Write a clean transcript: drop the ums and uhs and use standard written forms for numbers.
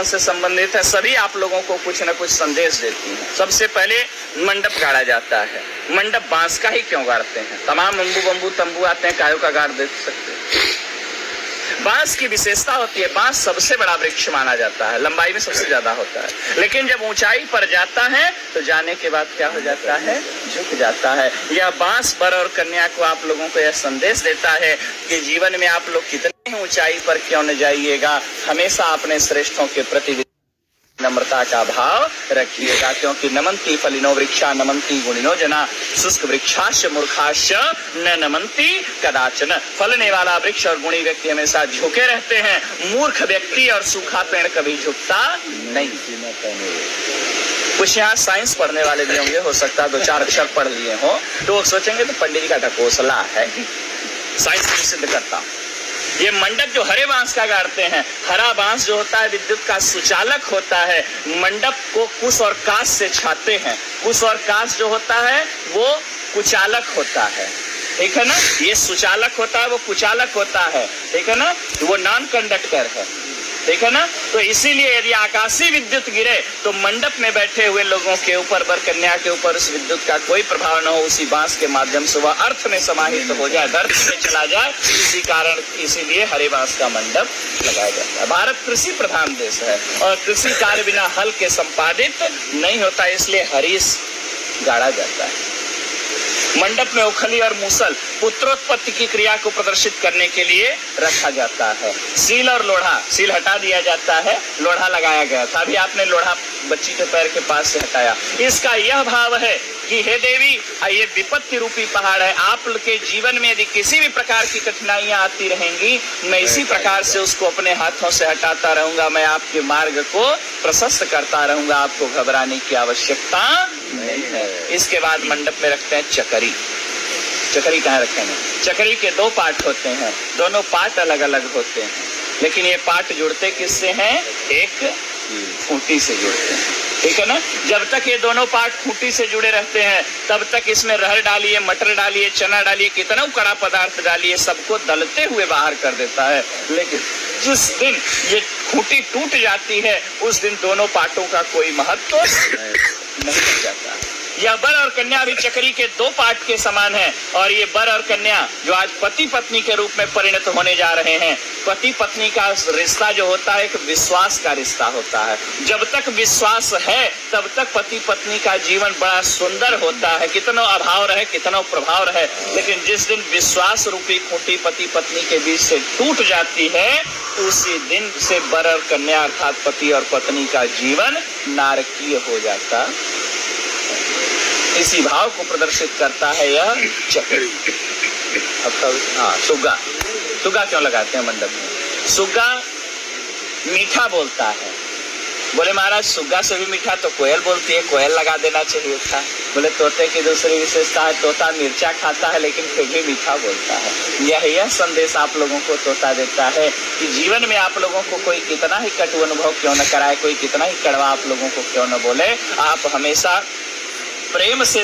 से संबंधित है, सभी आप लोगों को कुछ न कुछ संदेश देती हैं। सबसे पहले मंडप गाड़ा जाता है। मंडप बांस का ही क्यों गाड़ते हैं? तमाम अम्बू बम्बू तंबू आते हैं, कायों का गाड़ दे सकते हैं। बांस की विशेषता होती है, बांस सबसे बड़ा वृक्ष माना जाता है, लंबाई में सबसे ज्यादा होता है, लेकिन जब ऊंचाई पर जाता है तो जाने के बाद क्या हो जाता है? झुक जाता है। यह बांस वर और कन्या को आप लोगों को यह संदेश देता है कि जीवन में आप लोग कितनी ऊंचाई पर क्यों न जाइएगा, हमेशा अपने श्रेष्ठों के प्रति नम्रता का भाव रखिएगा, क्योंकि नमंती फलिनो वृक्षा नमंती गुणिनो जना शुष्क वृक्षाश्च मूर्खाश्च न नमंती कदाचन। फलने वाला वृक्ष और गुणी व्यक्ति हमेशा झुके रहते हैं, मूर्ख व्यक्ति और सूखा पेड़ कभी झुकता नहीं। कुछ यहाँ साइंस पढ़ने वाले भी होंगे, हो सकता है 2-4 अक्षर पढ़ लिए हो, तो वो सोचेंगे तो पंडित जी का ढकोसला है। साइंस सिद्ध करता हूं। ये मंडप जो हरे बांस का गाड़ते हैं, हरा बांस जो होता है विद्युत का सुचालक होता है। मंडप को कुश और काश से छाते हैं। कुश और काश जो होता है वो कुचालक होता है, ठीक है ना। ये सुचालक होता है, वो कुचालक होता है, ठीक है ना। वो नॉन कंडक्टर है, ठीक है ना। तो इसीलिए यदि आकाशीय विद्युत गिरे तो मंडप में बैठे हुए लोगों के ऊपर, वर कन्या के ऊपर उस विद्युत का कोई प्रभाव न हो, उसी बांस के माध्यम से वह अर्थ में समाहित हो जाए, दर्द में चला जाए। इसी कारण इसीलिए हरे बांस का मंडप लगाया जाता है। भारत कृषि प्रधान देश है और कृषि कार्य बिना हल के संपादित नहीं होता, इसलिए हरीश गाड़ा जाता है। मंडप में उखली और मूसल पुत्रोत्पत्ति की क्रिया को प्रदर्शित करने के लिए रखा जाता है। सील और लोढ़ा, सील हटा दिया जाता है, लोढ़ा लगाया गया था। अभी आपने लोढ़ा बच्ची के पैर के पास से हटाया। इसका यह भाव है कि हे देवी, ये विपत्ति रूपी पहाड़ है, आपके जीवन में यदि किसी भी प्रकार की कठिनाइयां आती रहेंगी, मैं इसी प्रकार से उसको अपने हाथों से हटाता रहूंगा, मैं आपके मार्ग को प्रशस्त करता रहूंगा, आपको घबराने की आवश्यकता नहीं है। इसके बाद मंडप में रखते हैं चकरी। चकरी कहाँ रखेंगे? चकरी के 2 पार्ट होते हैं, दोनों पार्ट अलग अलग होते हैं, लेकिन ये पार्ट जुड़ते किससे हैं? एक खूंटी से जुड़ते हैं, ठीक है ना। जब तक ये दोनों पार्ट खूंटी से जुड़े रहते हैं तब तक इसमें रहर डालिए, मटर डालिए, चना डालिए, कितना कड़ा पदार्थ डालिए, सबको दलते हुए बाहर कर देता है। लेकिन जिस दिन ये खूंटी टूट जाती है उस दिन दोनों पार्टों का कोई महत्व नहीं रह जाता। यह वर और कन्या भी चक्री के 2 पार्ट के समान है, और ये वर और कन्या जो आज पति पत्नी के रूप में परिणत होने जा रहे हैं, पति पत्नी का रिश्ता जो होता है एक विश्वास का रिश्ता होता है। जब तक विश्वास है तब तक पति पत्नी का जीवन बड़ा सुंदर होता है, कितना अभाव रहे कितना प्रभाव रहे। लेकिन जिस दिन विश्वास रूपी खूंटी पति पत्नी के बीच से टूट जाती है, उसी दिन से वर और कन्या अर्थात पति और पत्नी का जीवन नारकीय हो जाता। इसी भाव को प्रदर्शित करता है यह चक्र। सुग्गा, सुग्गा क्यों लगाते हैं मंडप में? सुग्गा मीठा बोलता है। बोले महाराज सुग्गा से भी मीठा तो कोयल बोलती है, कोयल लगा देना चाहिए था। बोले तोते की दूसरी विशेषता है, तोता मिर्चा खाता है लेकिन फिर भी मीठा बोलता है। यह संदेश आप लोगों को तोता देता है कि जीवन में आप लोगों को कोई कितना ही कटु अनुभव क्यों न कराए, कोई कितना ही कड़वा आप लोगों को क्यों न बोले, आप हमेशा प्रेम से